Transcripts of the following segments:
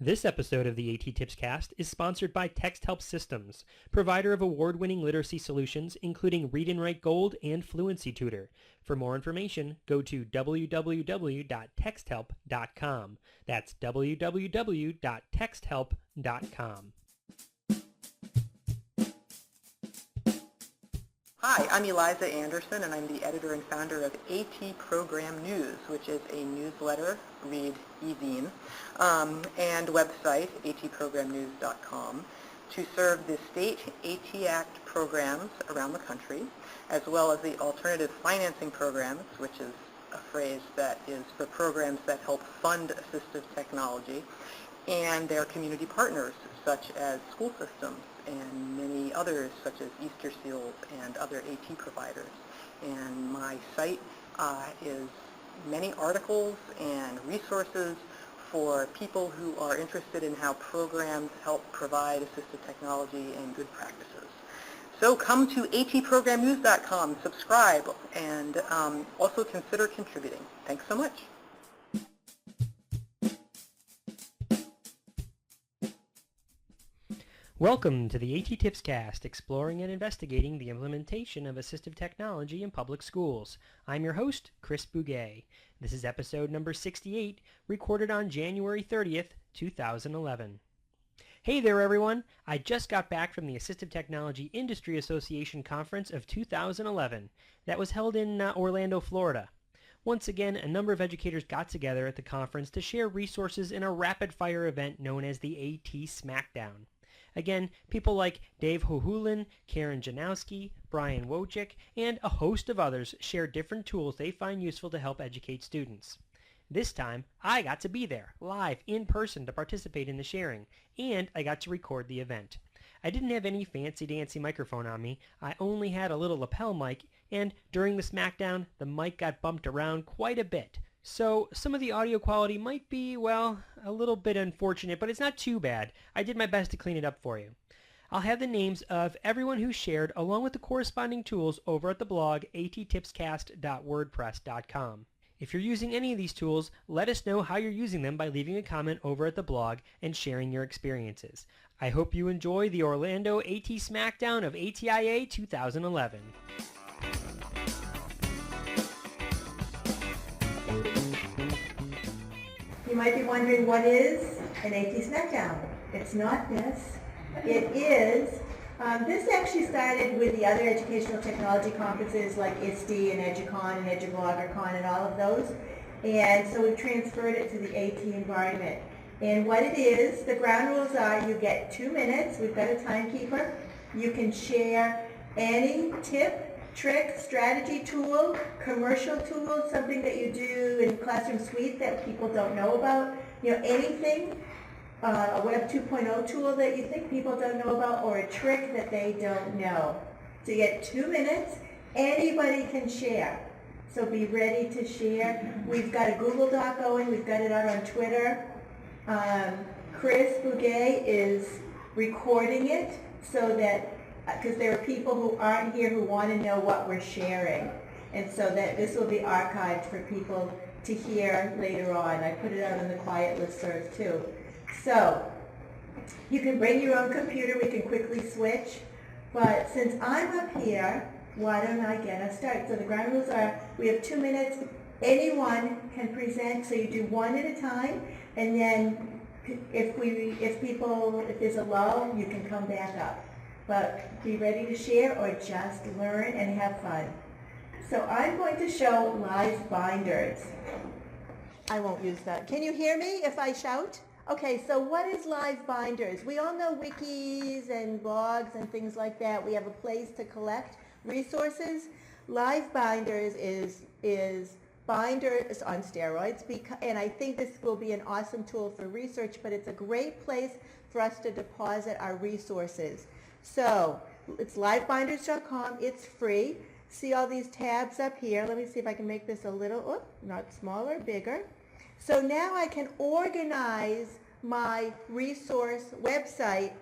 This episode of the A.T.TIPSCAST is sponsored by TextHelp Systems, provider of award-winning literacy solutions including Read and Write Gold and Fluency Tutor. For more information, go to www.texthelp.com. That's www.texthelp.com. Hi, I'm Eliza Anderson, and I'm the editor and founder of AT Program News, which is a newsletter, read e-zine, and website, atprogramnews.com, to serve the state AT Act programs around the country, as well as the alternative financing programs, which is a phrase that is for programs that help fund assistive technology, and their community partners, such as school systems and many others, such as Easter Seals and other AT providers. And my site is many articles and resources for people who are interested in how programs help provide assistive technology and good practices. So come to atprogramnews.com, subscribe, and also consider contributing. Thanks so much. Welcome to the A.T.TIPSCAST, exploring and investigating the implementation of assistive technology in public schools. I'm your host, Chris Bouguet. This is episode number 68, recorded on January 30th, 2011. Hey there, everyone. I just got back from the Assistive Technology Industry Association Conference of 2011. That was held in Orlando, Florida. Once again, a number of educators got together at the conference to share resources in a rapid-fire event known as the A.T. Smackdown. Again, people like Dave Hohulin, Karen Janowski, Brian Wojcik, and a host of others share different tools they find useful to help educate students. This time, I got to be there, live, in person, to participate in the sharing, and I got to record the event. I didn't have any fancy-dancy microphone on me. I only had a little lapel mic, and during the Smackdown, the mic got bumped around quite a bit. So some of the audio quality might be, well, a little bit unfortunate, but it's not too bad. I did my best to clean it up for you. I'll have the names of everyone who shared along with the corresponding tools over at the blog AT.TIPSCAST.wordpress.com. If you're using any of these tools, let us know how you're using them by leaving a comment over at the blog and sharing your experiences. I hope you enjoy the Orlando AT Smackdown of ATIA 2011. You might be wondering, what is an AT Smackdown? It's not this. It is. This actually started with the other educational technology conferences like ISTE and EduCon and EduBloggerCon and all of those. And so we've transferred it to the AT environment. And what it is, the ground rules are you get 2 minutes. We've got a timekeeper. You can share any tip, trick, strategy tool, commercial tool, something that you do in Classroom Suite that people don't know about, anything, a Web 2.0 tool that you think people don't know about, or a trick that they don't know. So you get 2 minutes, anybody can share. So be ready to share. We've got a Google Doc going, we've got it out on Twitter. Chris Bouguet is recording it so that because there are people who aren't here who want to know what we're sharing. And so that this will be archived for people to hear later on. I put it out on the quiet listserv too. So you can bring your own computer. We can quickly switch. But since I'm up here, why don't I get us started? So the ground rules are we have 2 minutes. Anyone can present. So you do one at a time. And then if there's a lull, you can come back up. But be ready to share or just learn and have fun. So I'm going to show Livebinders. I won't use that. Can you hear me if I shout? Okay, so what is Livebinders? We all know wikis and blogs and things like that. We have a place to collect resources. Livebinders is binders on steroids, and I think this will be an awesome tool for research, but it's a great place for us to deposit our resources. So it's livebinders.com. It's free. See all these tabs up here. Let me see if I can make this a little, not smaller, bigger. So now I can organize my resource website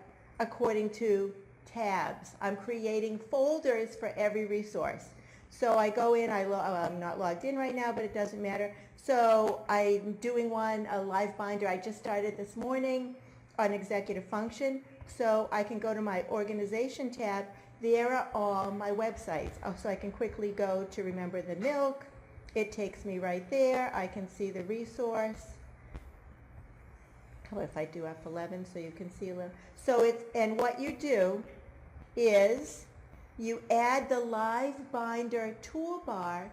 according to tabs. I'm creating folders for every resource. So I go in, I'm not logged in right now, but it doesn't matter. So I'm doing one, a Livebinder. I just started this morning on executive function. So I can go to my organization tab. There are all my websites. So I can quickly go to Remember the Milk. It takes me right there. I can see the resource. How about if I do F11 so you can see a little? So it's, and what you do is you add the Livebinder toolbar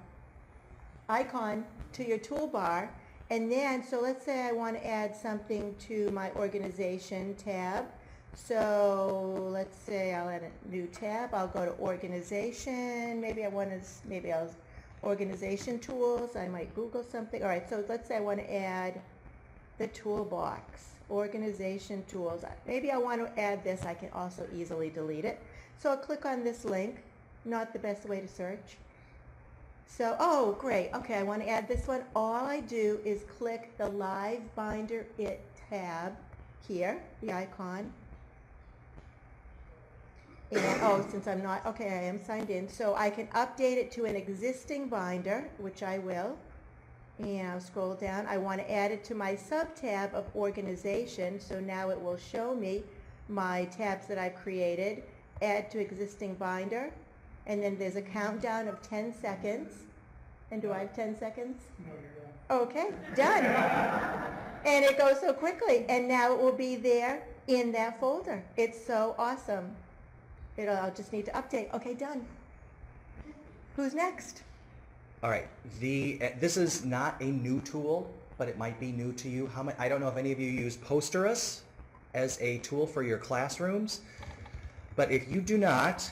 icon to your toolbar, and then, so let's say I want to add something to my organization tab. So let's say I'll add a new tab. I'll go to organization. Maybe I'll organization tools. I might Google something. All right, so let's say I want to add the toolbox, organization tools. Maybe I want to add this. I can also easily delete it. So I'll click on this link. Not the best way to search. So, oh, great. Okay, I want to add this one. All I do is click the Livebinder It tab here, the icon. And, oh, since I'm not, okay, I am signed in. So I can update it to an existing binder, which I will. And I'll scroll down. I want to add it to my sub-tab of organization. So now it will show me my tabs that I've created. Add to existing binder. And then there's a countdown of 10 seconds. And do I have 10 seconds? No, you're done. Okay, done. And it goes so quickly. And now it will be there in that folder. It's so awesome. I'll just need to update. Okay, done. Who's next? All right. This is not a new tool, but it might be new to you. I don't know if any of you use Posterous as a tool for your classrooms, but if you do not,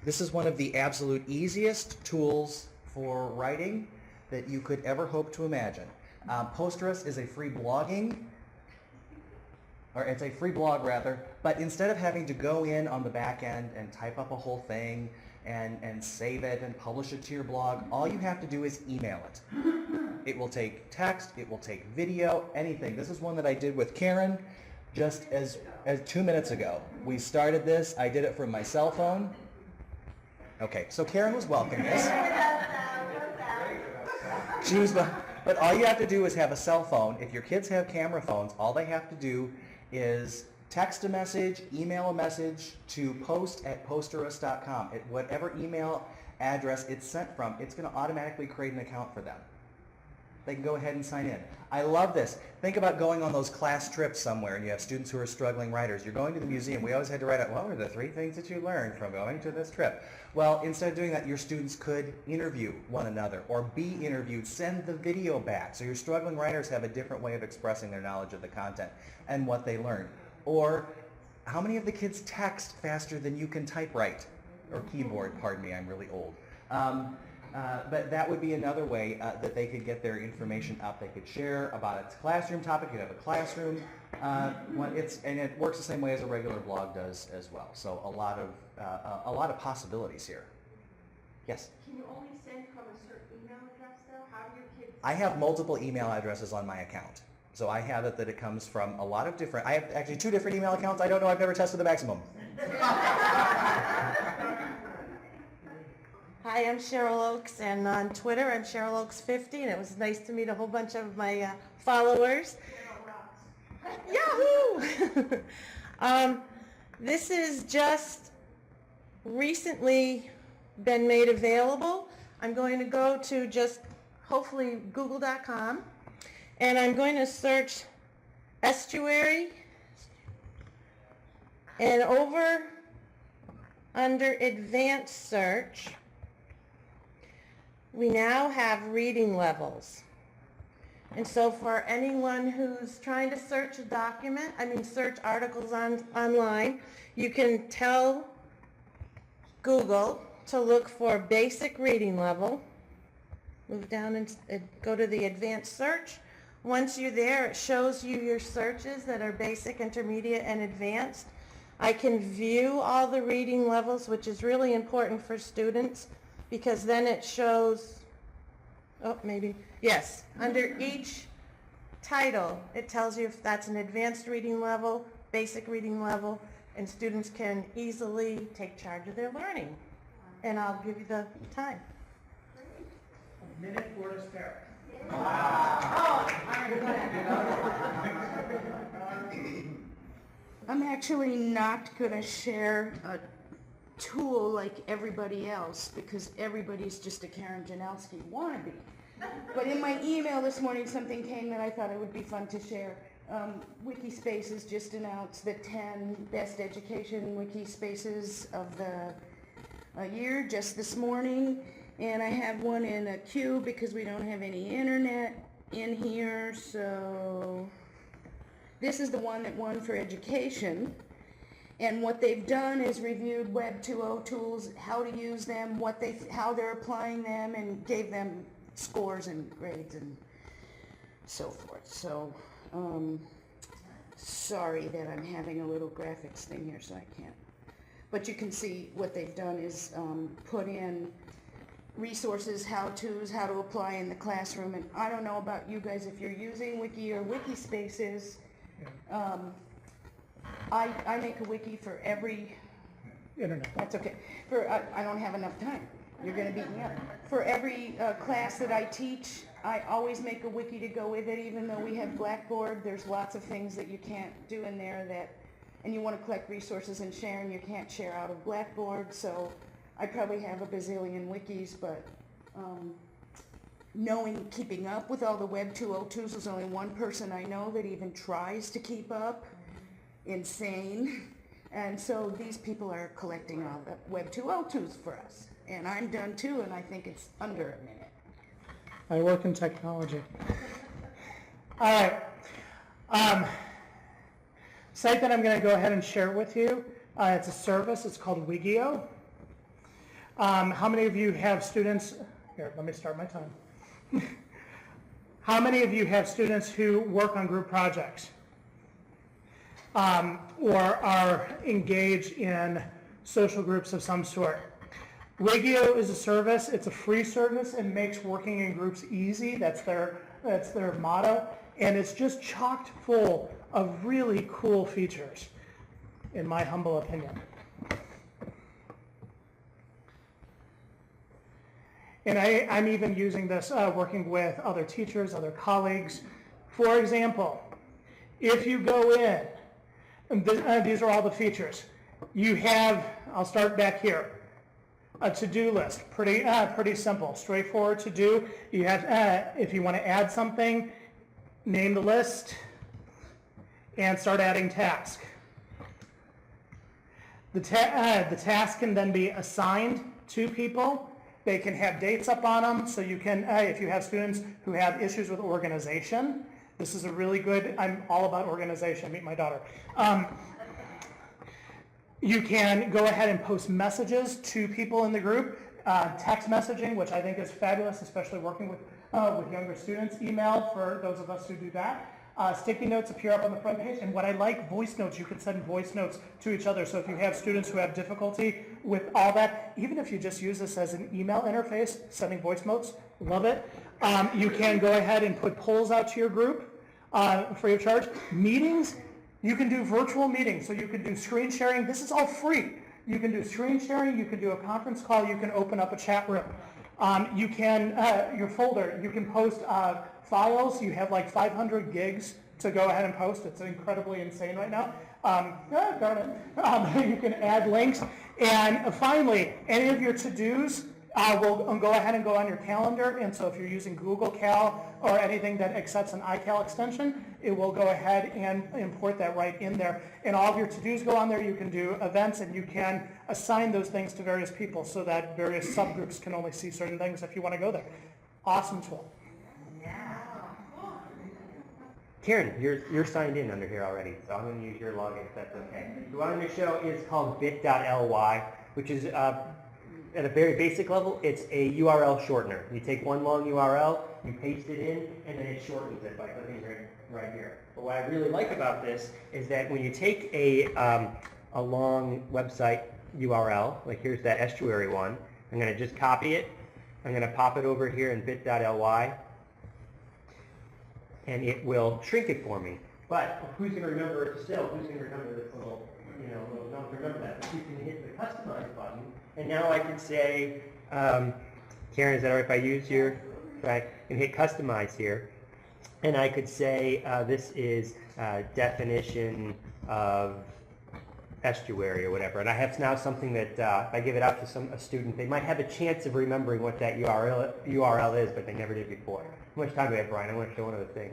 this is one of the absolute easiest tools for writing that you could ever hope to imagine. Posterous is a free blogging, or it's a free blog rather, but instead of having to go in on the back end and type up a whole thing and save it and publish it to your blog, all you have to do is email it. It will take text, it will take video, anything. This is one that I did with Karen just as 2 minutes ago. We started this, I did it from my cell phone. Okay, so Karen was welcoming this. But all you have to do is have a cell phone. If your kids have camera phones, all they have to do is text a message, email a message to post@posterous.com. Whatever email address it's sent from, it's going to automatically create an account for them. They can go ahead and sign in. I love this. Think about going on those class trips somewhere and you have students who are struggling writers. You're going to the museum. We always had to write out, what were the 3 things that you learned from going to this trip? Well, instead of doing that, your students could interview one another or be interviewed. Send the video back. So your struggling writers have a different way of expressing their knowledge of the content and what they learned. Or how many of the kids text faster than you can typewrite? Or keyboard, pardon me, I'm really old. But that would be another way that they could get their information up. They could share about a classroom topic. You'd have a classroom one. And it works the same way as a regular blog does as well. So a lot of possibilities here. Yes? Can you only send from a certain email address though? How do your kids? I have multiple email addresses on my account. So I have it that it comes from a lot of different, I have actually 2 different email accounts. I don't know, I've never tested the maximum. Hi, I'm Cheryl Oaks, and on Twitter I'm Cheryl Oaks 50, and it was nice to meet a whole bunch of my followers. Yahoo! This is just recently been made available. I'm going to go to just hopefully google.com, and I'm going to search estuary, and over under advanced search, we now have reading levels. And so for anyone who's trying to search a document, search articles online, you can tell Google to look for basic reading level. Move down and go to the advanced search. Once you're there, it shows you your searches that are basic, intermediate, and advanced. I can view all the reading levels, which is really important for students, because then it shows, under each title, it tells you if that's an advanced reading level, basic reading level, and students can easily take charge of their learning. And I'll give you the time. minute for to spare. I'm actually not going to share a tool like everybody else because everybody's just a Karen Janowski wannabe. But in my email this morning, something came that I thought it would be fun to share. Wikispaces just announced the 10 best education Wikispaces of the year just this morning. And I have one in a queue because we don't have any internet in here. So this is the one that won for education. And what they've done is reviewed Web 2.0 tools, how to use them, how they're applying them, and gave them scores and grades and so forth. So, sorry that I'm having a little graphics thing here, so I can't. But you can see what they've done is put in resources, how-tos, how to apply in the classroom. And I don't know about you guys if you're using Wiki or Wikispaces. I make a wiki for every Internet. That's okay. I don't have enough time. You're going to beat me up. For every class that I teach, I always make a wiki to go with it, even though we have Blackboard. There's lots of things that you can't do in there and you want to collect resources and share, and you can't share out of Blackboard. So I probably have a bazillion wikis, but keeping up with all the Web 2.0 tools, there's only one person I know that even tries to keep up. Insane. And so these people are collecting all the Web 2.0 tools for us. And I'm done too, and I think it's under a minute. I work in technology. All right. Site that I'm going to go ahead and share with you. It's a service. It's called Wiggio. How many of you have students? Here, let me start my time. How many of you have students who work on group projects? Or are engaged in social groups of some sort. Wiggio is a service. It's a free service and makes working in groups easy. That's their motto. And it's just chocked full of really cool features, in my humble opinion. And I'm even using this working with other teachers, other colleagues. For example, if you go in, and these are all the features. You have, I'll start back here, a to-do list. Pretty simple, straightforward to do. You have, if you want to add something, name the list and start adding tasks. The task can then be assigned to people. They can have dates up on them, so you can, if you have students who have issues with organization, this is a really good, I'm all about organization, meet my daughter. You can go ahead and post messages to people in the group, text messaging, which I think is fabulous, especially working with younger students, email for those of us who do that. Sticky notes appear up on the front page, and what I like, voice notes, you can send voice notes to each other, so if you have students who have difficulty with all that, even if you just use this as an email interface, sending voice notes, love it. You can go ahead and put polls out to your group free of charge. Meetings, you can do virtual meetings, so you can do screen sharing. This is all free. You can do screen sharing, you can do a conference call, you can open up a chat room. You can, your folder, you can post files. You have like 500 gigs to go ahead and post. It's incredibly insane right now. Darn it. You can add links. And finally, any of your to-dos will go ahead and go on your calendar. And so if you're using Google Cal or anything that accepts an iCal extension, it will go ahead and import that right in there. And all of your to-dos go on there. You can do events, and you can assign those things to various people so that various subgroups can only see certain things if you want to go there. Awesome tool. Karen, you're signed in under here already, so I'm going to use your login if that's okay. The one I'm going to show is called bit.ly, which is, at a very basic level, it's a URL shortener. You take one long URL, you paste it in, and then it shortens it by clicking right here. But what I really like about this is that when you take a long website URL, like here's that estuary one, I'm going to just copy it. I'm going to pop it over here in bit.ly. And it will shrink it for me. But who's going to remember it still? Who's going to remember this little don't remember that? But you can hit the customize button, and now I can say, Karen, is that all right if I use your right, and hit customize here. And I could say this is definition of estuary or whatever. And I have now something that if I give it out to a student, they might have a chance of remembering what that URL is, but they never did before. How much time do we have, Brian? I want to show one other thing.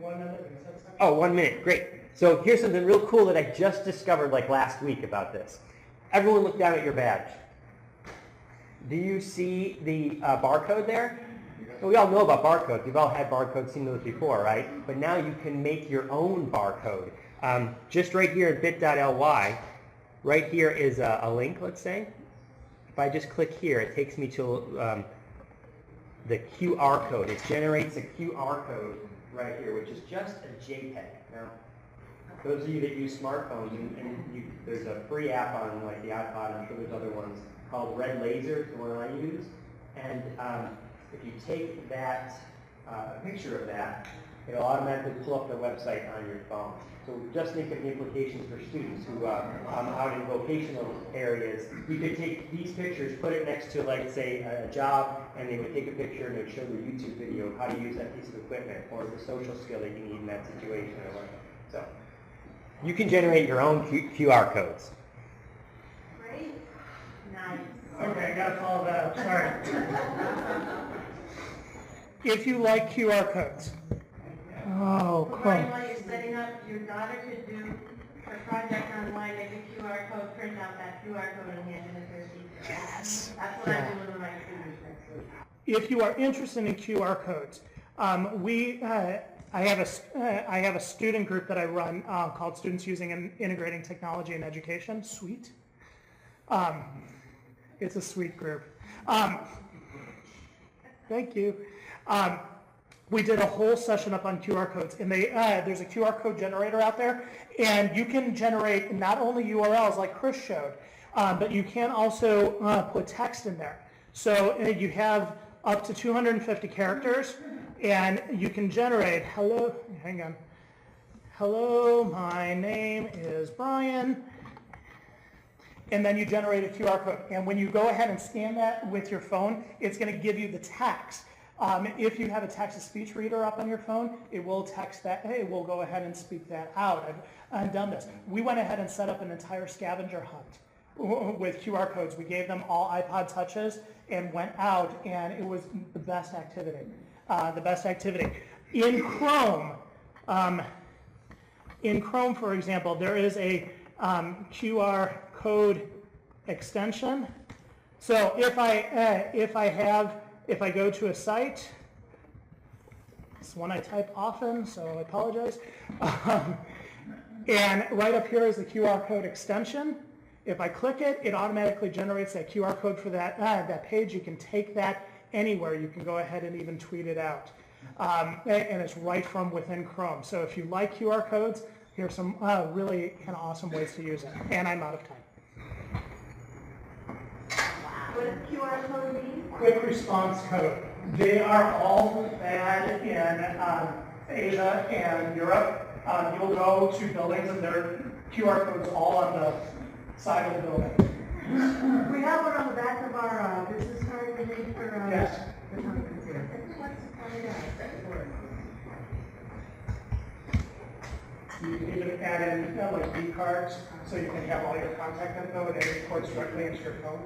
1 minute. Oh, 1 minute. Great. So here's something real cool that I just discovered like last week about this. Everyone look down at your badge. Do you see the barcode there? Well, we all know about barcodes. You've all had barcodes, seen those before, right? But now you can make your own barcode. Just right here at bit.ly, right here is a link, let's say. If I just click here, it takes me to the QR code. It generates a QR code right here, which is just a JPEG. Now, those of you that use smartphones, there's a free app on like the iPod, I'm sure there's other ones, called Red Laser, the one I use. And if you take that picture of that, it'll automatically pull up the website on your phone. So just think of the implications for students who out in vocational areas. You could take these pictures, put it next to, like, say, a job, and they would take a picture and it would show the YouTube video of how to use that piece of equipment or the social skill that you need in that situation or whatever. So you can generate your own QR codes. Great. Nice. Okay, I gotta follow that up, sorry. If you like QR codes. Oh, cool. Brian, while you're setting up, your daughter could do her project online, make a QR code, print out that QR code and hand it to her teacher. Yes. That's what I do with my students next week. If you are interested in QR codes, I have a student group that I run called Students Using and Integrating Technology in Education. Sweet. It's a sweet group. Thank you. We did a whole session up on QR codes, and there's a QR code generator out there, and you can generate not only URLs like Chris showed, but you can also put text in there. So you have up to 250 characters, and you can generate, hello, my name is Brian, and then you generate a QR code. And when you go ahead and scan that with your phone, it's going to give you the text. If you have a text-to-speech reader up on your phone, it will text that, hey, we'll go ahead and speak that out. I've done this. We went ahead and set up an entire scavenger hunt with QR codes. We gave them all iPod touches and went out, and it was the best activity. In Chrome, for example, there is a QR code extension. So if I go to a site, it's one I type often, so I apologize. And right up here is the QR code extension. If I click it, it automatically generates that QR code for that page. You can take that anywhere. You can go ahead and even tweet it out. And it's right from within Chrome. So if you like QR codes, here's some really kind of awesome ways to use it. And I'm out of time. What does QR code mean? Quick response code. They are all bad in Asia and Europe. You'll go to buildings and there are QR codes all on the side of the building. We have one on the back of our business card we need for Yes. the conference here. You can even add in like B cards so you can have all your contact info and it records directly into your phone.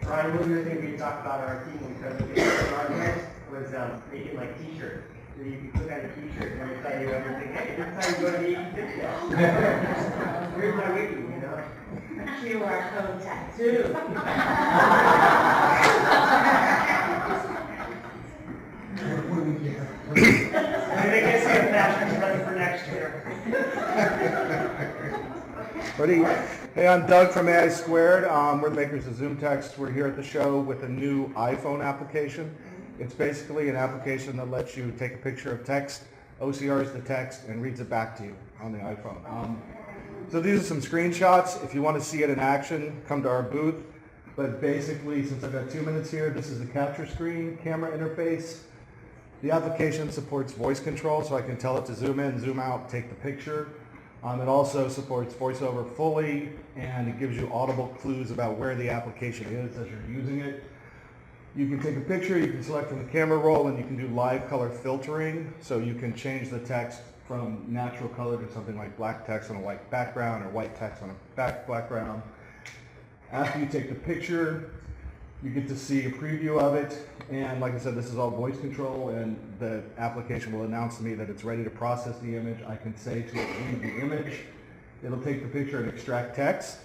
Ryan, one of the things we talked about on our team was making like t-shirts. So you can click on a t-shirt and it'll tell you everything. Hey, this is how you go to the A.T.TIPS show. Here's my wiki, you know. QR code tattoo. I think I see a fashion trend for next year. Hey, I'm Doug from AI Squared. We're the makers of Zoom Text. We're here at the show with a new iPhone application. It's basically an application that lets you take a picture of text, OCRs the text, and reads it back to you on the iPhone. So these are some screenshots. If you want to see it in action, come to our booth. But basically, since I've got 2 minutes here, this is the capture screen camera interface. The application supports voice control, so I can tell it to zoom in, zoom out, take the picture. It also supports VoiceOver fully, and it gives you audible clues about where the application is as you're using it. You can take a picture, you can select from the camera roll, and you can do live color filtering. So you can change the text from natural color to something like black text on a white background or white text on a background. After you take the picture, you get to see a preview of it. And like I said, this is all voice control, and the application will announce to me that it's ready to process the image. I can say to it, read the image. It'll take the picture and extract text.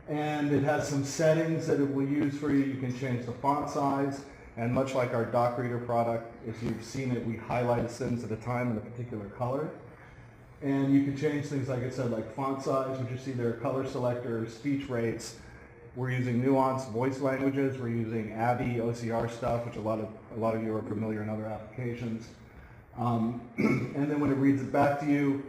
And it has some settings that it will use for you. You can change the font size, and much like our doc reader product, if you've seen it, we highlight a sentence at a time in a particular color. And you can change things, like I said, like font size, which you see there, color selector, speech rates. We're using nuanced voice languages. We're using ABI, OCR stuff, which a lot of you are familiar in other applications. And then when it reads it back to you,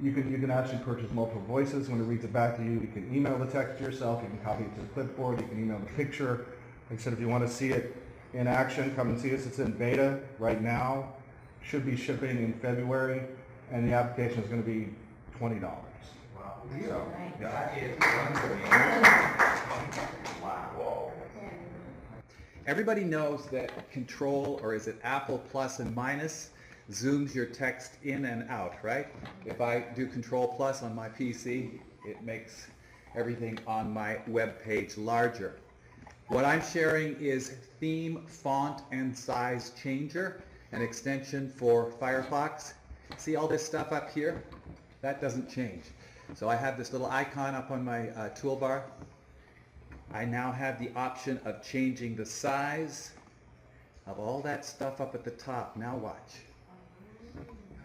you can actually purchase multiple voices. When it reads it back to you, you can email the text to yourself, you can copy it to the clipboard, you can email the picture. Like I said, if you want to see it in action, come and see us. It's in beta right now, should be shipping in February, and the application is going to be $20. Wow. So, yeah. Wow. Everybody knows that Control, or is it Apple plus and minus, zooms your text in and out, right? If I do Control plus on my PC, it makes everything on my web page larger. What I'm sharing is Theme Font and Size Changer, an extension for FireFox. See all this stuff up here? That doesn't change. So I have this little icon up on my toolbar. I now have the option of changing the size of all that stuff up at the top. Now watch.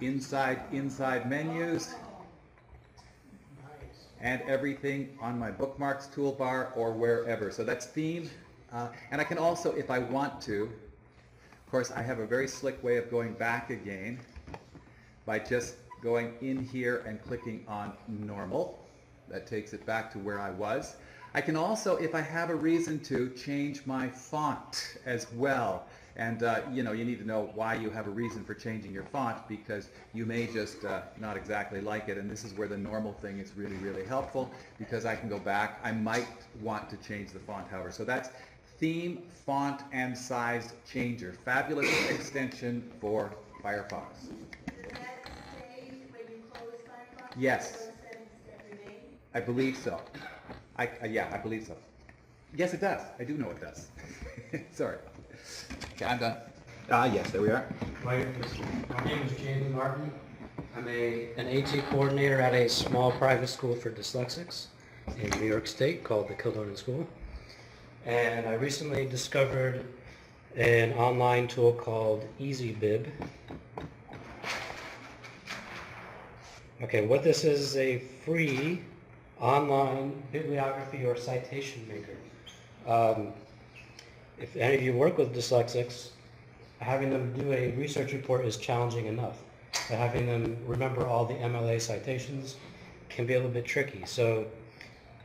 Inside menus, and everything on my bookmarks toolbar or wherever. So that's theme. And I can also, if I want to, of course, I have a very slick way of going back again by just going in here and clicking on normal. That takes it back to where I was. I can also, if I have a reason to, change my font as well. And you need to know why you have a reason for changing your font, because you may just not exactly like it. And this is where the normal thing is really, really helpful, because I can go back. I might want to change the font, however. So that's Theme, Font, and Size Changer. Fabulous extension for Firefox. Does that say when you close Firefox? Yes. Those settings get renamed? I believe so. Yeah, I believe so. Yes, it does. I do know it does. Sorry. Okay, I'm done. Yes, there we are. My name is Jamie Martin. I'm an AT coordinator at a small private school for dyslexics in New York State called the Kildonan School. And I recently discovered an online tool called EasyBib. Okay, what this is a free online bibliography or citation maker. If any of you work with dyslexics, having them do a research report is challenging enough. But having them remember all the MLA citations can be a little bit tricky. So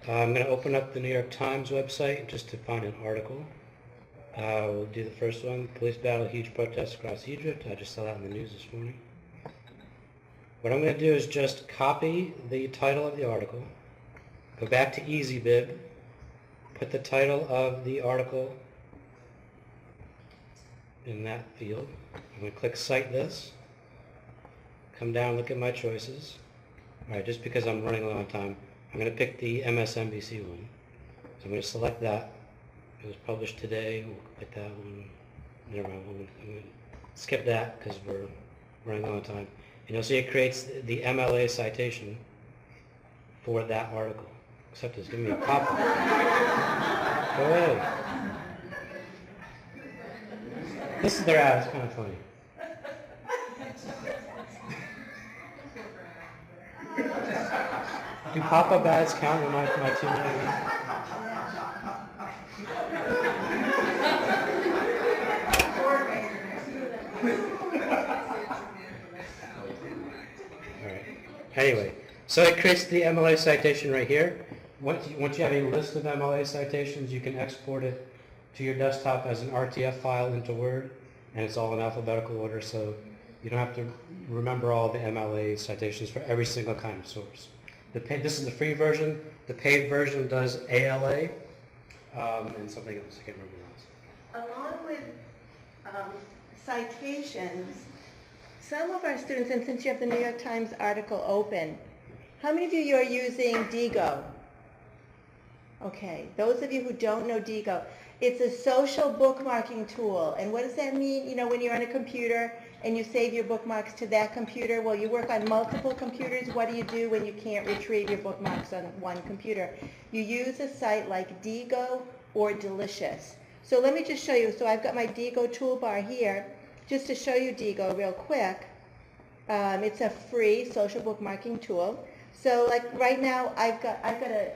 I'm going to open up the New York Times website just to find an article. We'll do the first one. Police battle huge protests across Egypt. I just saw that in the news this morning. What I'm going to do is just copy the title of the article, go back to EasyBib, put the title of the article in that field. I'm going to click Cite This, come down, look at my choices. Alright, just because I'm running low on time, I'm going to pick the MSNBC one. So I'm going to select that. It was published today. We'll pick that one. Never mind, I'm going to skip that because we're running low on time. And you'll see it creates the MLA citation for that article. Except it's giving me a pop-up. Go ahead. This is their ad. It's kind of funny. Do pop-up ads count in my team? Alright. Anyway, so it creates the MLA citation right here. Once you have a list of MLA citations, you can export it to your desktop as an RTF file into Word, and it's all in alphabetical order, so you don't have to remember all the MLA citations for every single kind of source. This is the free version. The paid version does ALA and something else. I can't remember what else. along with citations, some of our students, and since you have the New York Times article open, how many of you are using Diigo? Okay, those of you who don't know Diigo, it's a social bookmarking tool. And what does that mean? You know, when you're on a computer and you save your bookmarks to that computer, well, you work on multiple computers. What do you do when you can't retrieve your bookmarks on one computer? You use a site like Diigo or Delicious. So let me just show you. So I've got my Diigo toolbar here. Just to show you Diigo real quick, it's a free social bookmarking tool. So like right now, I've got a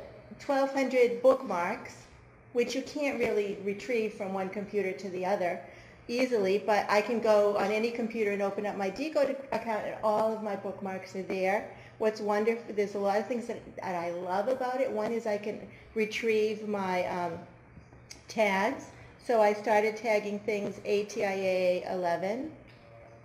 1,200 bookmarks, which you can't really retrieve from one computer to the other easily, but I can go on any computer and open up my Diigo account and all of my bookmarks are there. What's wonderful, there's a lot of things that I love about it. One is I can retrieve my tags. So I started tagging things ATIA 11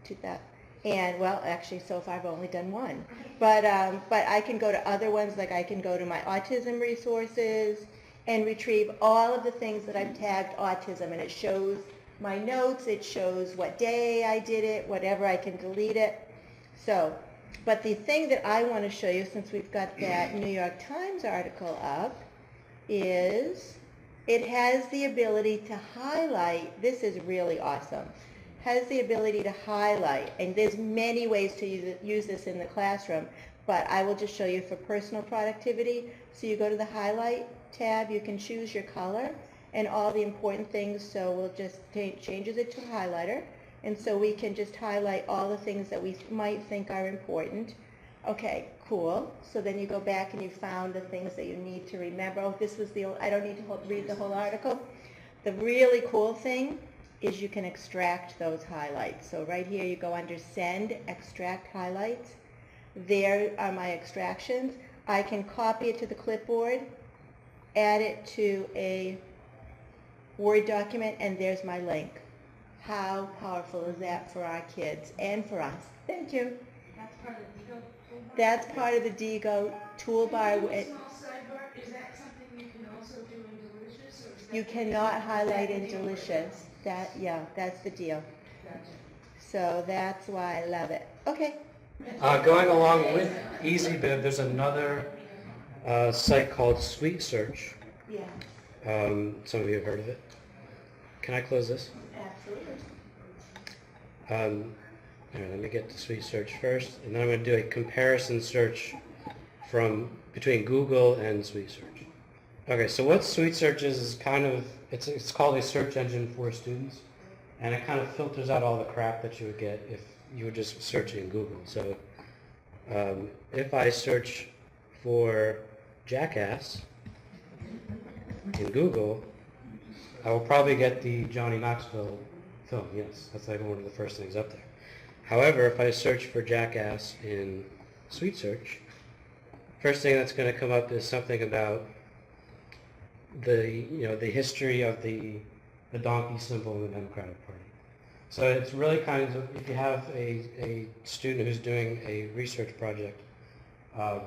to that. And well, actually, so far I've only done one. But I can go to other ones, like I can go to my autism resources and retrieve all of the things that I've tagged autism. And it shows my notes, it shows what day I did it, whatever, I can delete it. So, but the thing that I want to show you, since we've got that New York Times article up, is it has the ability to highlight. This is really awesome. Has the ability to highlight, and there's many ways to use this in the classroom, but I will just show you for personal productivity. So you go to the highlight tab, you can choose your color and all the important things, so we'll just changes it to highlighter, and so we can just highlight all the things that we might think are important. Okay, cool. So then you go back and you found the things that you need to remember. Oh, this was I don't need to read the whole article. The really cool thing is you can extract those highlights. So right here you go under Send, Extract Highlights. There are my extractions. I can copy it to the clipboard, add it to a Word document, and there's my link. How powerful is that for our kids and for us? Thank you. That's part of the Diigo toolbar? That's part of the Diigo toolbar. Small sidebar, is that something you can also do in Delicious? Or is that You cannot highlight in Delicious. That's the deal. So that's why I love it. Okay. Going along with EasyBib, there's another site called Sweet Search. Yeah, Some of you have heard of it. Can I close this? absolutely. All right, let me get to Sweet Search first, and then I'm going to do a comparison search between Google and Sweet Search. Okay, so what Sweet Search is kind of, it's called a search engine for students, and it kind of filters out all the crap that you would get if you were just searching in Google. So if I search for Jackass in Google, I will probably get the Johnny Knoxville film. Yes, that's like one of the first things up there. However, if I search for Jackass in Sweet Search, first thing that's going to come up is something about the history of the donkey symbol in the Democratic Party. So it's really kind of, if you have a student who's doing a research project, I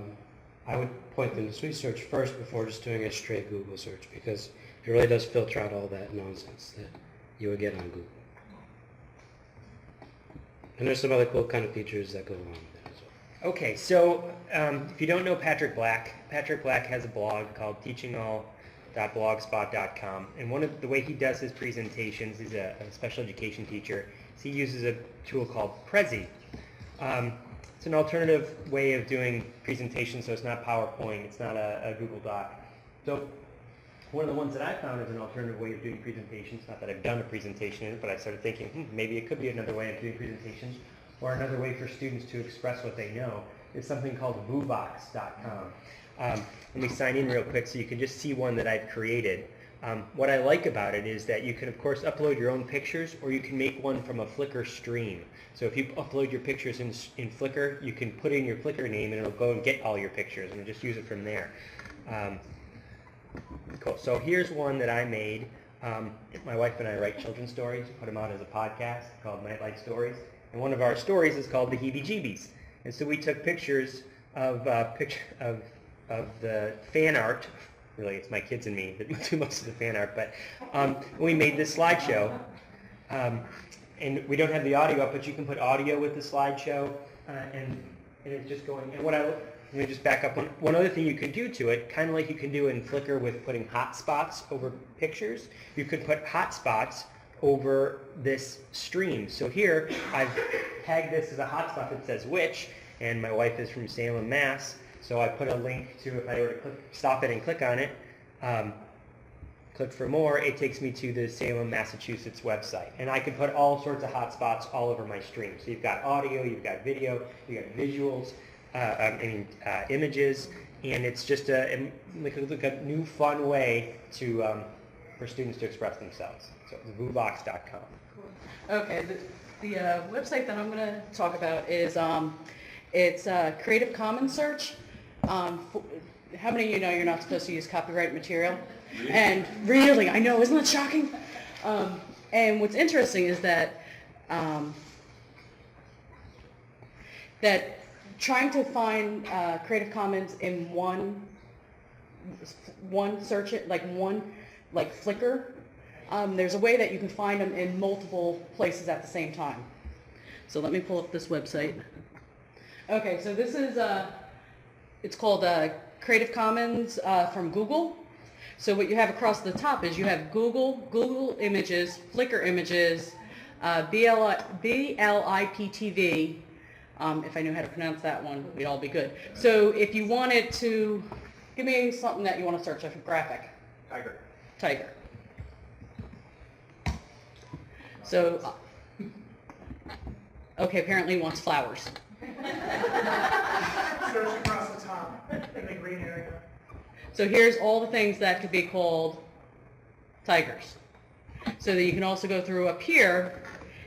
would point them to Sweet Search first before just doing a straight Google search, because it really does filter out all that nonsense that you would get on Google. And there's some other cool kind of features that go along with that as well. Okay, so if you don't know Patrick Black has a blog called teachingall.blogspot.com, and the way he does his presentations, he's a special education teacher, so he uses a tool called Prezi. It's an alternative way of doing presentations, so it's not PowerPoint, it's not a Google Doc. So one of the ones that I found as an alternative way of doing presentations, not that I've done a presentation in it, but I started thinking, maybe it could be another way of doing presentations, or another way for students to express what they know, is something called Vuvox.com. Let me sign in real quick so you can just see one that I've created. What I like about it is that you can, of course, upload your own pictures, or you can make one from a Flickr stream. So if you upload your pictures in Flickr, you can put in your Flickr name, and it'll go and get all your pictures, and just use it from there. Cool. So here's one that I made. My wife and I write children's stories, put them out as a podcast called Nightlight Stories. And one of our stories is called The Heebie-Jeebies. And so we took pictures of the fan art really it's my kids and me that do most of the fan art, but we made this slideshow, and we don't have the audio up, but you can put audio with the slideshow, and it's just going, and let me just back up. One other thing you could do to it, kind of like you can do in Flickr with putting hotspots over pictures, you could put hotspots over this stream. So here, I've tagged this as a hotspot that says which, and my wife is from Salem, Mass, so I put a link to, if I were to stop it and click on it, click for more, it takes me to the Salem, Massachusetts website. And I can put all sorts of hotspots all over my stream. So you've got audio, you've got video, you've got visuals, images, and it's just a new fun way to for students to express themselves. So it's vuvox.com. Okay, the website that I'm going to talk about is it's Creative Commons search. How many of you know you're not supposed to use copyright material? Really? And really, I know, isn't that shocking? And what's interesting is that that trying to find Creative Commons in one search it, like Flickr, there's a way that you can find them in multiple places at the same time. So let me pull up this website. Okay, so this is it's called Creative Commons from Google. So what you have across the top is you have Google Images, Flickr Images, BLIPTV. If I knew how to pronounce that one, we'd all be good. So if you wanted to, give me something that you want to search, a graphic. Tiger. So, okay, apparently he wants flowers. Search across the top in the green area. So here's all the things that could be called tigers. So that you can also go through up here,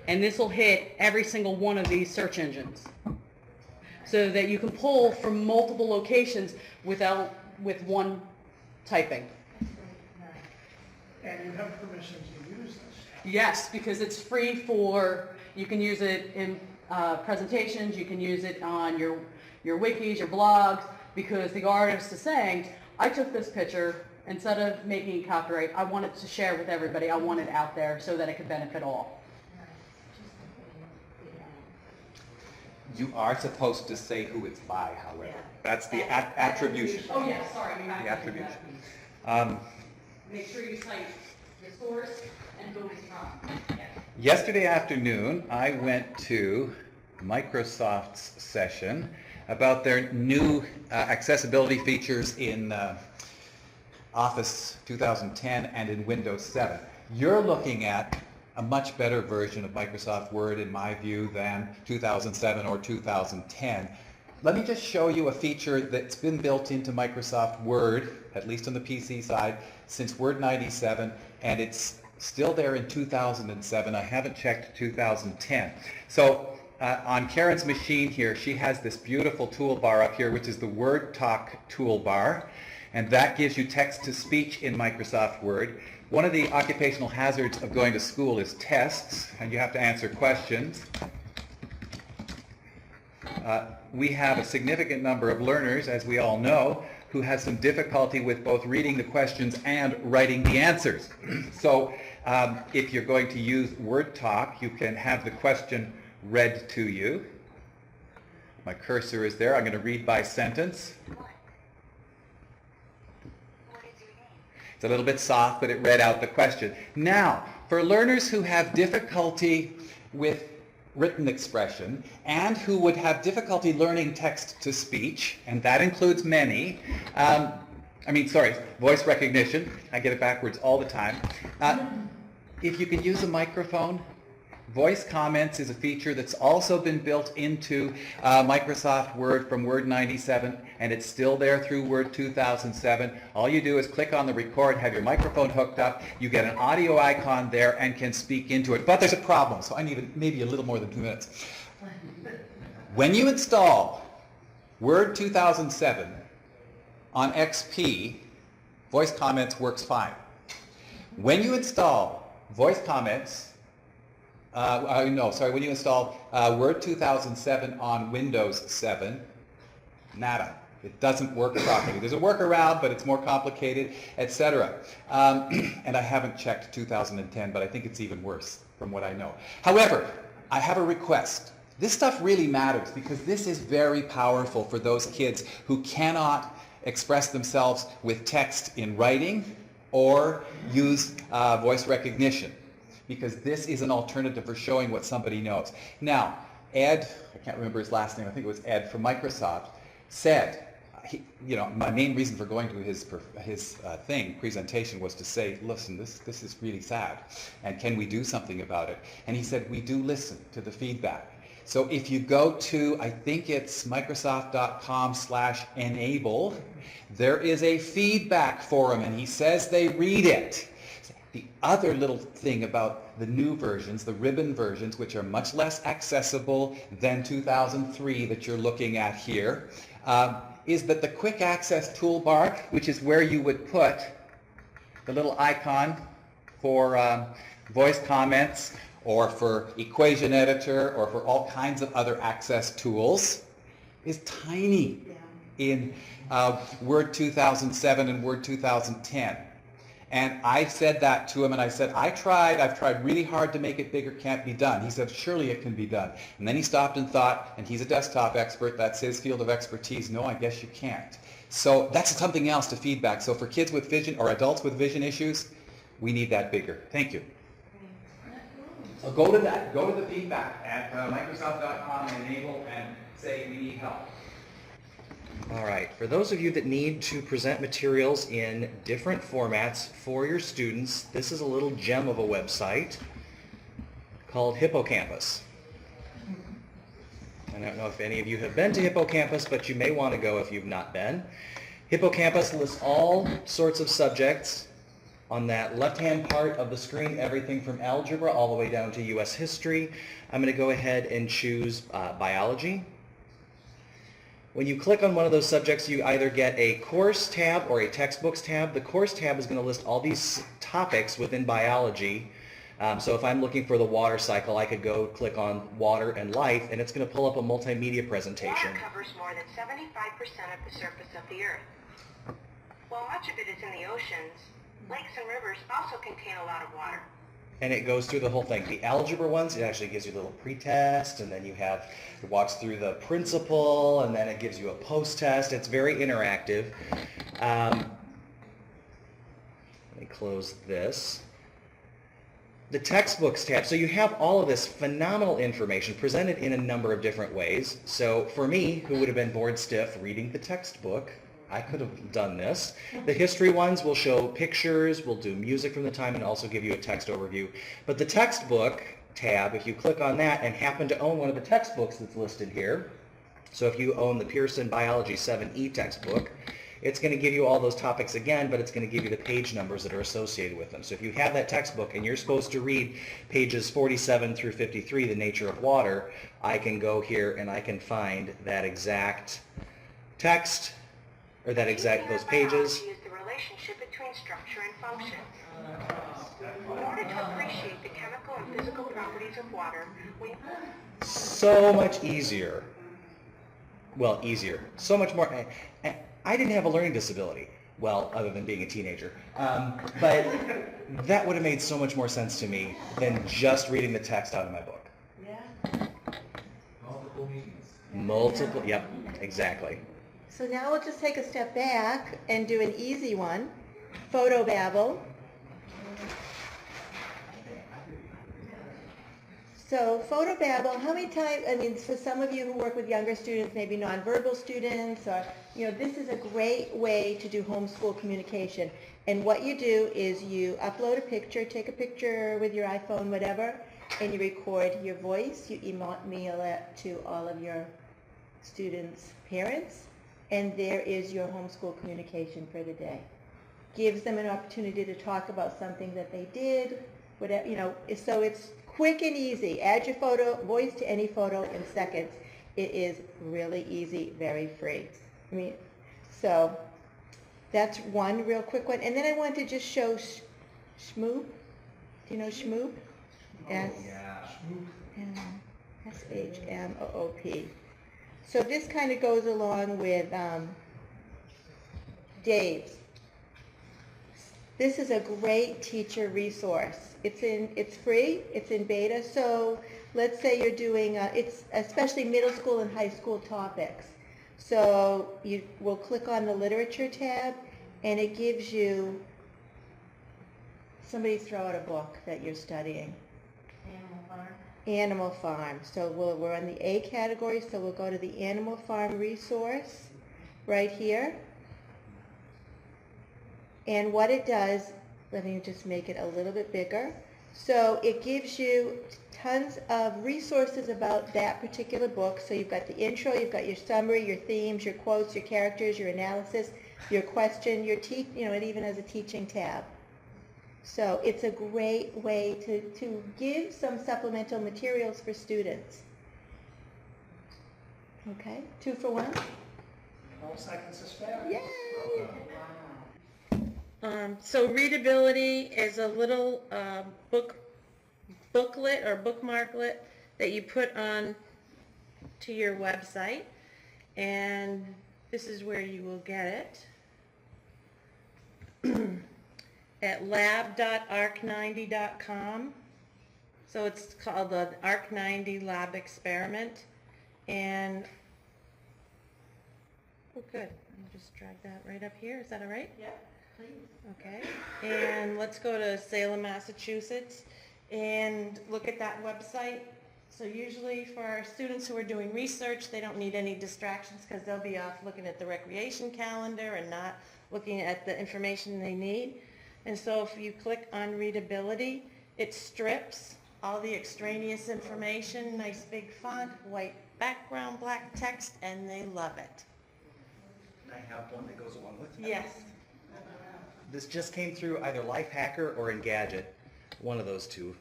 and this will hit every single one of these search engines. So that you can pull from multiple locations with one typing. And you have permission to use this. Yes, because it's free for, you can use it in presentations, you can use it on your wikis, your blogs, because the artist is saying, I took this picture, instead of making it copyright, I wanted to share with everybody, I want it out there so that it could benefit all. You are supposed to say who it's by, however. That's the attribution. Oh yeah, sorry. The attribution. Make sure you cite the source and who it's from. Yeah. Yesterday afternoon, I went to Microsoft's session about their new accessibility features in Office 2010 and in Windows 7. You're looking at a much better version of Microsoft Word, in my view, than 2007 or 2010. Let me just show you a feature that's been built into Microsoft Word, at least on the PC side, since Word 97, and it's still there in 2007. I haven't checked 2010. So on Karen's machine here, she has this beautiful toolbar up here, which is the Word Talk toolbar, and that gives you text-to-speech in Microsoft Word. One of the occupational hazards of going to school is tests, and you have to answer questions. We have a significant number of learners, as we all know, who have some difficulty with both reading the questions and writing the answers. So if you're going to use Word Talk, you can have the question read to you. My cursor is there. I'm going to read by sentence. It's a little bit soft, but it read out the question. Now, for learners who have difficulty with written expression and who would have difficulty learning text-to-speech, and that includes many, voice recognition. I get it backwards all the time. If you can use a microphone, voice comments is a feature that's also been built into Microsoft Word from Word 97, and it's still there through Word 2007. All you do is click on the record, have your microphone hooked up, you get an audio icon there and can speak into it. But there's a problem, so I need maybe a little more than 2 minutes. When you install Word 2007 on XP, voice comments works fine. When you install voice comments, when you install Word 2007 on Windows 7, nada. It doesn't work properly. There's a workaround, but it's more complicated, etc. And I haven't checked 2010, but I think it's even worse from what I know. However, I have a request. This stuff really matters because this is very powerful for those kids who cannot express themselves with text in writing or use voice recognition, because this is an alternative for showing what somebody knows. Now, Ed, I can't remember his last name, I think it was Ed from Microsoft, said, my main reason for going to his presentation was to say, listen, this is really sad, and can we do something about it? And he said, we do listen to the feedback. So if you go to, I think it's Microsoft.com/enable, there is a feedback forum, and he says they read it. The other little thing about the new versions, the ribbon versions, which are much less accessible than 2003 that you're looking at here, is that the quick access toolbar, which is where you would put the little icon for voice comments or for equation editor or for all kinds of other access tools, is tiny in Word 2007 and Word 2010. And I said that to him, and I said, I've tried really hard to make it bigger, can't be done. He said, surely it can be done. And then he stopped and thought, and he's a desktop expert, that's his field of expertise. No, I guess you can't. So that's something else to feedback. So for kids with vision, or adults with vision issues, we need that bigger. Thank you. So go to the feedback at Microsoft.com and enable and say we need help. All right, for those of you that need to present materials in different formats for your students, this is a little gem of a website called Hippocampus. I don't know if any of you have been to Hippocampus, but you may want to go if you've not been. Hippocampus lists all sorts of subjects on that left-hand part of the screen, everything from algebra all the way down to U.S. history. I'm going to go ahead and choose biology. When you click on one of those subjects, you either get a course tab or a textbooks tab. The course tab is going to list all these topics within biology. So if I'm looking for the water cycle, I could go click on water and life, and it's going to pull up a multimedia presentation. Water covers more than 75% of the surface of the earth. While much of it is in the oceans, lakes and rivers also contain a lot of water. And it goes through the whole thing. The algebra ones, it actually gives you a little pretest, and then it walks through the principle, and then it gives you a post-test. It's very interactive. Let me close this. The textbooks tab. So you have all of this phenomenal information presented in a number of different ways. So for me, who would have been bored stiff reading the textbook, I could have done this. The history ones will show pictures, will do music from the time, and also give you a text overview. But the textbook tab, if you click on that and happen to own one of the textbooks that's listed here, so if you own the Pearson Biology 7E textbook, it's going to give you all those topics again, but it's going to give you the page numbers that are associated with them. So if you have that textbook and you're supposed to read pages 47 through 53, the nature of water, I can go here and I can find that exact text, or those pages. Is the relationship between structure and function. In order to appreciate the chemical and physical properties of water, we... So much easier. Well, easier. So much more. I didn't have a learning disability. Well, other than being a teenager. But that would have made so much more sense to me than just reading the text out of my book. Yeah. Multiple, yep, exactly. So now we'll just take a step back and do an easy one. Photopavel. So Photopavel, how many times, for some of you who work with younger students, maybe nonverbal students, or, this is a great way to do homeschool communication. And what you do is you upload a picture, take a picture with your iPhone, whatever, and you record your voice. You email it to all of your students' parents. And there is your homeschool communication for the day. Gives them an opportunity to talk about something that they did, whatever, so it's quick and easy. Add your voice to any photo in seconds. It is really easy, very free. So that's one real quick one. And then I want to just show Shmoop. Do you know Shmoop? S-H-M-O-O-P. So this kind of goes along with Dave's. This is a great teacher resource. It's free, it's in beta, so let's say you're doing, it's especially middle school and high school topics. So you will click on the literature tab and it gives you, somebody throw out a book that you're studying. Animal Farm. Animal Farm. So we're on the A category, so we'll go to the Animal Farm resource right here. And what it does, let me just make it a little bit bigger. So it gives you tons of resources about that particular book. So you've got the intro, you've got your summary, your themes, your quotes, your characters, your analysis, your question, your it even has a teaching tab. So it's a great way to give some supplemental materials for students. Okay, 2 for 1. All seconds to spare. Yay! So readability is a little booklet or bookmarklet that you put on to your website, and this is where you will get it at lab.arc90.com. So it's called the ARC90 Lab Experiment, and oh good, I'll just drag that right up here. Is that all right? Yeah, please. Okay, and let's go to Salem, Massachusetts, and look at that website. So usually for our students who are doing research, they don't need any distractions because they'll be off looking at the recreation calendar and not looking at the information they need. And so if you click on readability, it strips all the extraneous information, nice big font, white background, black text, and they love it. I have one that goes along with it. Yes. This just came through either Lifehacker or Engadget, one of those two.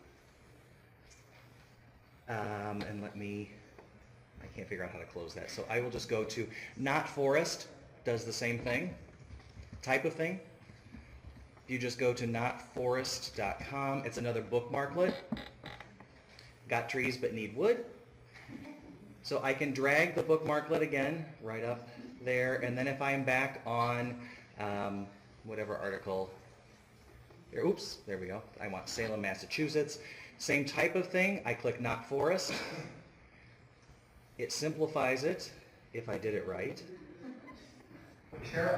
And I can't figure out how to close that. So I will just go to Not Forest, does the same thing, type of thing. You just go to notforest.com. It's another bookmarklet. Got trees but need wood. So I can drag the bookmarklet again right up there, and then if I'm back on whatever article, here, oops, there we go. I want Salem, Massachusetts. Same type of thing. I click Not Forest. It simplifies it, if I did it right. Cheryl,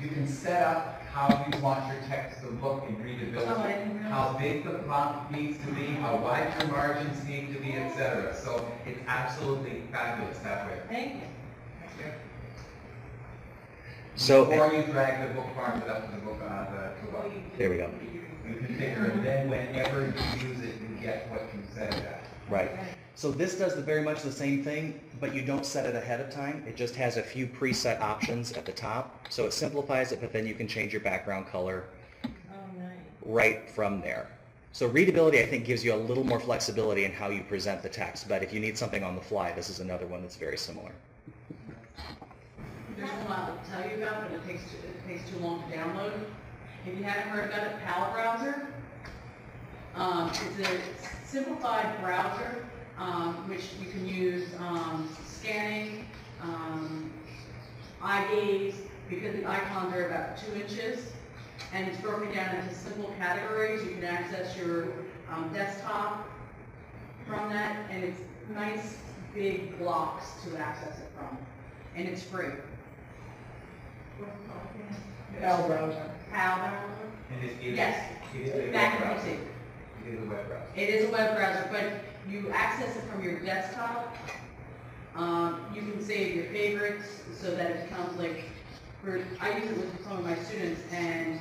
you can set up how you want your text to look in readability, how big the font needs to be, how wide your margins need to be, etc. So it's absolutely fabulous that way. Thank you. So before you drag the bookmark up to the book there we go. you configure it, then whenever you use it, you get what you set it at. Right. So this does very much the same thing, but you don't set it ahead of time. It just has a few preset options at the top. So it simplifies it, but then you can change your background color right from there. So readability, I think, gives you a little more flexibility in how you present the text. But if you need something on the fly, this is another one that's very similar. There's one I'll tell you about, but it takes too long to download. If you haven't heard about it, Pallet Browser. It's a simplified browser which you can use scanning, eye gaze, because the icons are about 2 inches, and it's broken down into simple categories. You can access your desktop from that, and it's nice big blocks to access it from, and it's free. Pallet Browser. Pallet Browser? Yes. It is a web Back in browser. PC. It is a web browser. It is a web browser, but you access it from your desktop. You can save your favorites so that it becomes like, I use it with some of my students, and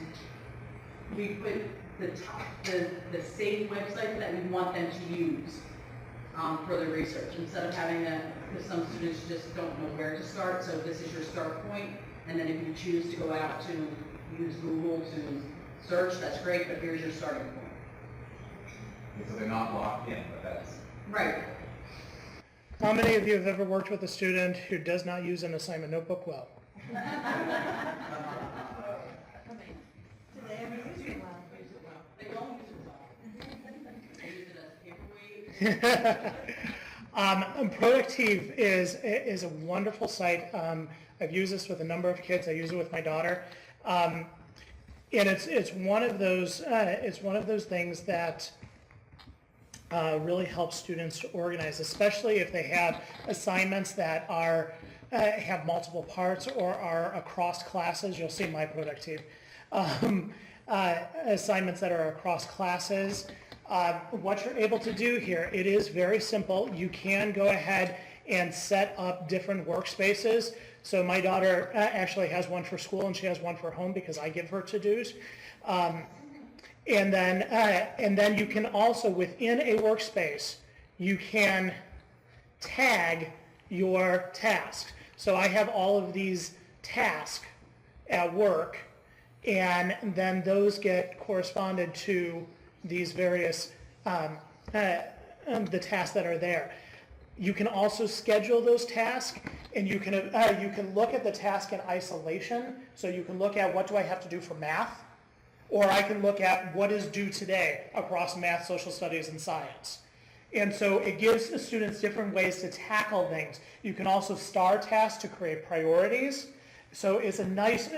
we put the saved websites that we want them to use for their research, instead of having that, because some students just don't know where to start, so this is your start point, and then if you choose to go out to use Google to search, that's great, but here's your starting point. So they're not locked in, but that's... Right. How many of you have ever worked with a student who does not use an assignment notebook well? Do they ever use it well? They don't use it well. They use it as a paperweight. Productive is a wonderful site. I've used this with a number of kids. I use it with my daughter. And it's one of those things that really helps students to organize, especially if they have assignments that are have multiple parts or are across classes. You'll see my productive assignments that are across classes. What you're able to do here, it is very simple. You can go ahead and set up different workspaces. So my daughter actually has one for school and she has one for home because I give her to-dos. And then you can also, within a workspace, you can tag your tasks. So I have all of these tasks at work, and then those get corresponded to these various, the tasks that are there. You can also schedule those tasks, and you can look at the task in isolation. So you can look at what do I have to do for math, or I can look at what is due today across math, social studies, and science. And so it gives the students different ways to tackle things. You can also star tasks to create priorities. So it's a nice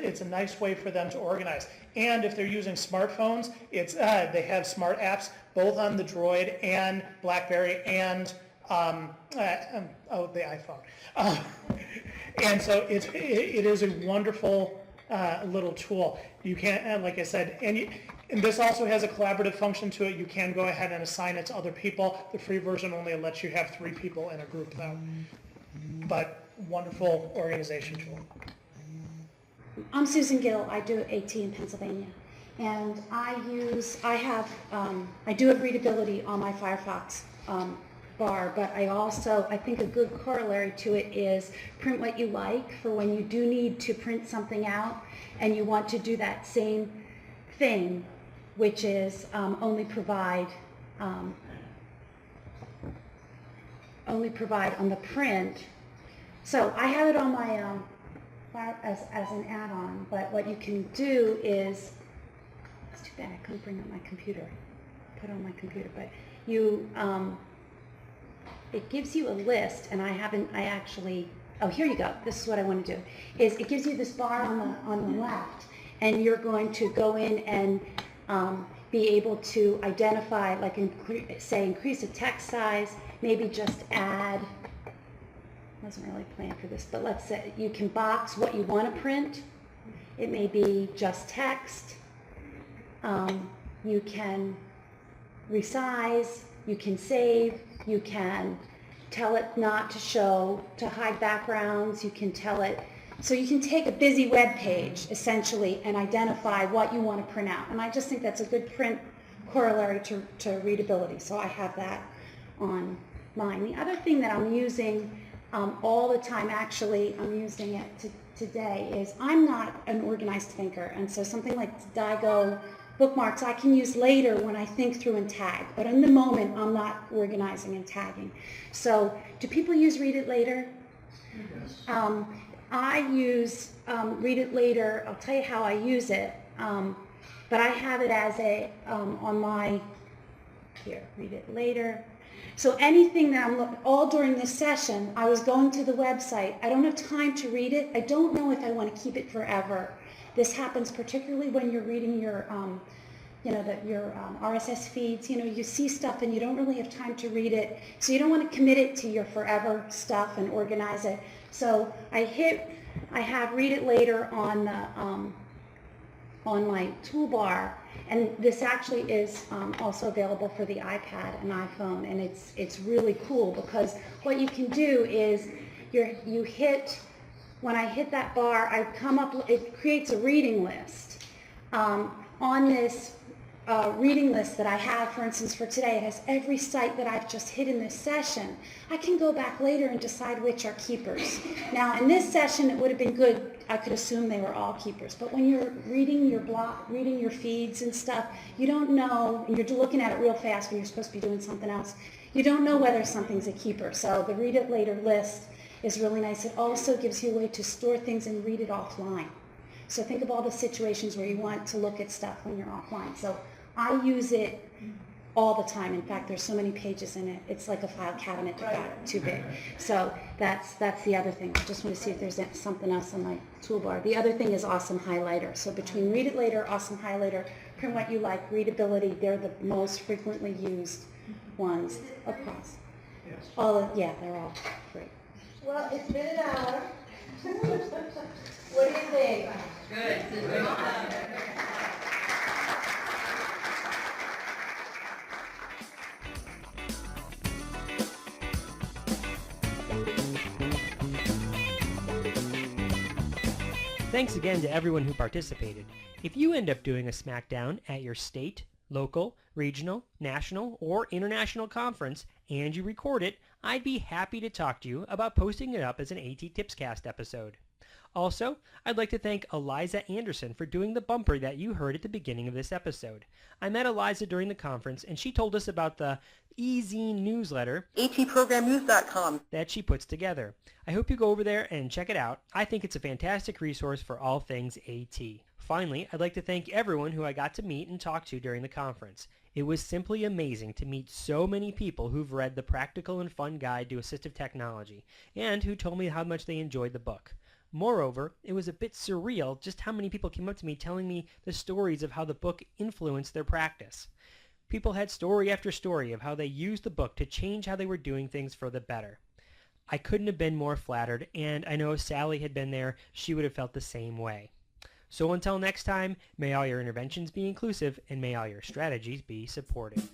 way for them to organize. And if they're using smartphones, they have smart apps both on the Droid and BlackBerry and the iPhone. And so it is a wonderful little tool. You can, like I said, and this also has a collaborative function to it. You can go ahead and assign it to other people. The free version only lets you have 3 people in a group though. But wonderful organization tool. I'm Susan Gill. I do AT in Pennsylvania, and I do have readability on my FireFox bar, but I think a good corollary to it is print what you like for when you do need to print something out and you want to do that same thing, which is only provide on the print. So I have it on my as an add-on, but what you can do is, it's too bad I couldn't bring up my computer, put it on my computer, but you, it gives you a list, and oh, here you go, this is what I want to do, is it gives you this bar on the left, and you're going to go in and be able to identify, like say increase the text size, maybe just add, I wasn't really planning for this, but let's say you can box what you want to print. It may be just text. You can resize, you can save, you can tell it not to show, to hide backgrounds, you can tell it, so you can take a busy web page essentially and identify what you want to print out. And I just think that's a good print corollary to readability, so I have that on mine. The other thing that I'm using all the time, actually I'm using it today, is I'm not an organized thinker, and so something like Diigo bookmarks I can use later when I think through and tag, but in the moment I'm not organizing and tagging. So do people use Read It Later? Yes. I use Read It Later. I'll tell you how I use it, but I have it as a on my, here, Read It Later. So anything that I'm looking, all during this session, I was going to the website. I don't have time to read it. I don't know if I want to keep it forever. This happens particularly when you're reading your, your RSS feeds. You know, you see stuff and you don't really have time to read it. So you don't want to commit it to your forever stuff and organize it. So I have Read It Later on the, on my toolbar, and this actually is also available for the iPad and iPhone, and it's really cool because what you can do is you hit, when I hit that bar, I come up, it creates a reading list. On this reading list that I have, for instance, for today, it has every site that I've just hit in this session. I can go back later and decide which are keepers. Now, in this session, it would have been good, I could assume they were all keepers, but when you're reading your blog, reading your feeds and stuff, you don't know, and you're looking at it real fast when you're supposed to be doing something else, you don't know whether something's a keeper. So the Read It Later list is really nice. It also gives you a way to store things and read it offline. So think of all the situations where you want to look at stuff when you're offline. So I use it all the time. In fact, there's so many pages in it. It's like a file cabinet that got too big. So that's the other thing. I just want to see if there's something else on my toolbar. The other thing is Awesome Highlighter. So between Read It Later, Awesome Highlighter, Print What You Like, Readability, they're the most frequently used ones across. Yeah, they're all free. Well, it's been an hour. What do you think? Good. Thanks again to everyone who participated. If you end up doing a Smackdown at your state, local, regional, national, or international conference, and you record it, I'd be happy to talk to you about posting it up as an A.T.TIPSCAST episode. Also, I'd like to thank Eliza Anderson for doing the bumper that you heard at the beginning of this episode. I met Eliza during the conference, and she told us about the e-zine newsletter, atprogramnews.com, that she puts together. I hope you go over there and check it out. I think it's a fantastic resource for all things AT. Finally, I'd like to thank everyone who I got to meet and talk to during the conference. It was simply amazing to meet so many people who've read the Practical and Fun Guide to Assistive Technology, and who told me how much they enjoyed the book. Moreover, it was a bit surreal just how many people came up to me telling me the stories of how the book influenced their practice. People had story after story of how they used the book to change how they were doing things for the better. I couldn't have been more flattered, and I know if Sally had been there, she would have felt the same way. So until next time, may all your interventions be inclusive, and may all your strategies be supportive.